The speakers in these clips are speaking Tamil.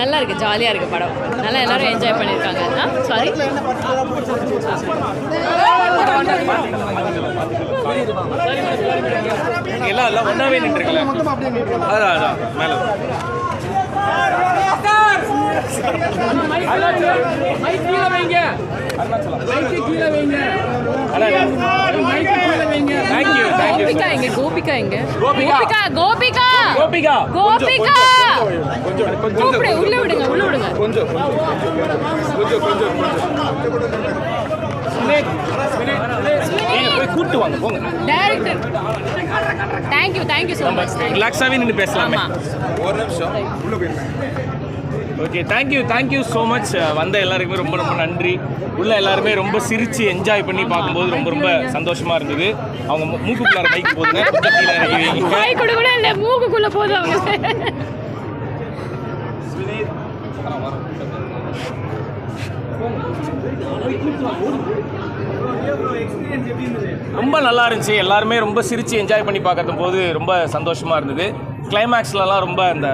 நல்லா இருக்குது, ஜாலியாக இருக்குது படம். நல்லா எல்லாரும் என்ஜாய் பண்ணியிருக்காங்க. சாரி, எல்லாம் ஒன்றாவே நின்றுருக்கல. அதான் மேலே கோபிகா எங்க? கோபிகா எங்க? கோபிகா கோபிகா கோபிகா கோபிகா கூப்பிடு, உள்ள விடுங்க, உள்ள விடுங்க. கொஞ்சம் போய் கூட்டு வாங்க போங்க. Director thank you so much. ரிலாக்ஸாகவே நின்று பேசலாமே. ஒரு நிமிஷம் உள்ள போயிருக்கேன். Okay, thank you so much. வந்த எல்லாருக்குமே ரொம்ப நன்றி. உள்ள எல்லாருமே ரொம்ப சிரித்து என்ஜாய் பண்ணி பார்க்கும்போது ரொம்ப சந்தோஷமாக இருந்தது. அவங்க மூக்குக்குள்ளார மைக் போதுங்க, மூக்குக்குள்ளே போதும் அவங்க. ரொம்ப நல்லா இருந்துச்சு. எல்லாருமே ரொம்ப சிரித்து என்ஜாய் பண்ணி பார்க்கறது போது ரொம்ப சந்தோஷமாக இருந்தது. கிளைமேக்ஸ்லலாம் ரொம்ப அந்த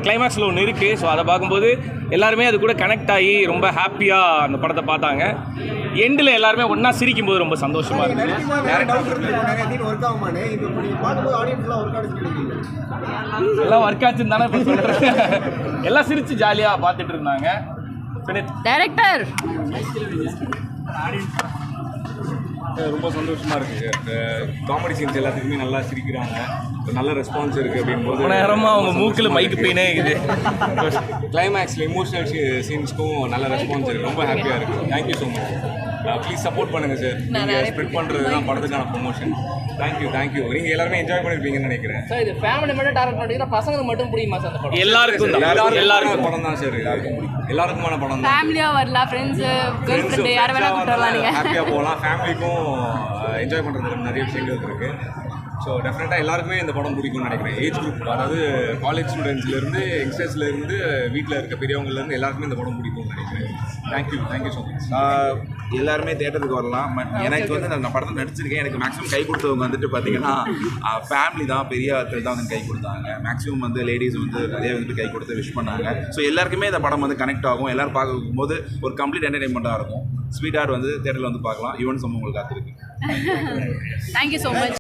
கிளைமேக்ஸில் ஒன்று இருக்குது. ஸோ அதை பார்க்கும்போது எல்லாருமே அது கூட கனெக்ட் ஆகி ரொம்ப ஹாப்பியாக அந்த படத்தை பார்த்தாங்க. எண்டில் எல்லாருமே ஒன்றா சிரிக்கும் போது ரொம்ப சந்தோஷமாக இருந்தது. எல்லாம் ஒர்க் ஆச்சுன்னு தானே இப்போ சொல்கிறேன். எல்லாம் சிரித்து ஜாலியாக பார்த்துட்டு இருந்தாங்க. டைரக்டர் ரொம்ப சந்தோஷமாக இருக்குது. காமெடி சீன்ஸ் எல்லாத்துக்குமே நல்லா சிரிக்கிறாங்க, நல்ல ரெஸ்பான்ஸ் இருக்குது. அப்படின்போது நேரமாக அவங்க மூக்கில் மைக்கு பெயினே இருக்குது. கிளைமேக்ஸில் இமோஷனல் சீன்ஸ்க்கும் நல்ல ரெஸ்பான்ஸ் இருக்குது. ரொம்ப ஹாப்பியாக இருக்குது. Thank you so much. Please support பண்ணுங்கள் சார். நீங்கள் ஸ்ப்ரெட் பண்ணுறது தான் படத்துக்கான ப்ரொமோஷன். தேங்க்யூ. நீங்கள் எல்லாருமே என்ஜாய் பண்ணியிருப்பீங்கன்னு நினைக்கிறேன். சார் இது ஃபேமிலி மட்டும் டைரக்ட் பண்ணிட்டீங்கன்னா பசங்களுக்கு மட்டும் பிடிக்குமா சார் அந்த படம்? எல்லாருக்கும் படம் தான் சார். எல்லாருக்குமான படம் தான். ஃபேமிலியாக வரலாம், ஃப்ரெண்ட்ஸு, கேர்ள் ஃப்ரெண்டு யாரை வேணால் கூப்பிட்டு வரலாம். நீங்கள் ஹாப்பியாக போகலாம். ஃபேமிலிக்கும் என்ஜாய் பண்ணுறதுக்கு நிறைய விஷயங்கள் இருக்குது. ஸோ டெஃபினட்டாக எல்லாருக்குமே இந்த படம் பிடிக்கும்னு நினைக்கிறேன். ஏஜ் குரூப், அதாவது காலேஜ் ஸ்டூடெண்ட்ஸ்லேருந்து யங்ஸ்டர்ஸ்லேருந்து வீட்டில் இருக்க பெரியவங்கலேருந்து எல்லாருக்குமே இந்த படம் பிடிக்கும்னு நினைக்கிறேன். Thank you so much. எல்லாருமே தேட்டருக்கு வரலாம். எனக்கு வந்து நான் படத்தில் நடிச்சிருக்கேன். எனக்கு மேக்ஸிமம் கை கொடுத்தவங்க வந்துட்டு பார்த்தீங்கன்னா ஃபேமிலி தான், பெரிய ஆட்கள் தான் வந்து கை கொடுத்தாங்க. மேக்ஸிமம் வந்து லேடிஸ் வந்து நிறைய வந்துட்டு கை கொடுத்து விஷ் பண்ணாங்க. ஸோ எல்லாருக்குமே இந்த படம் வந்து கனெக்ட் ஆகும். எல்லோரும் பார்க்கும்போது ஒரு கம்ப்ளீட் என்டர்டைன்மெண்ட்டாக இருக்கும். ஸ்வீட் ஆர்ட் வந்து தேட்டரில் வந்து பார்க்கலாம். ஈவன் சம்பவம் உங்களுக்கு காத்திருக்கு. Thank you so much.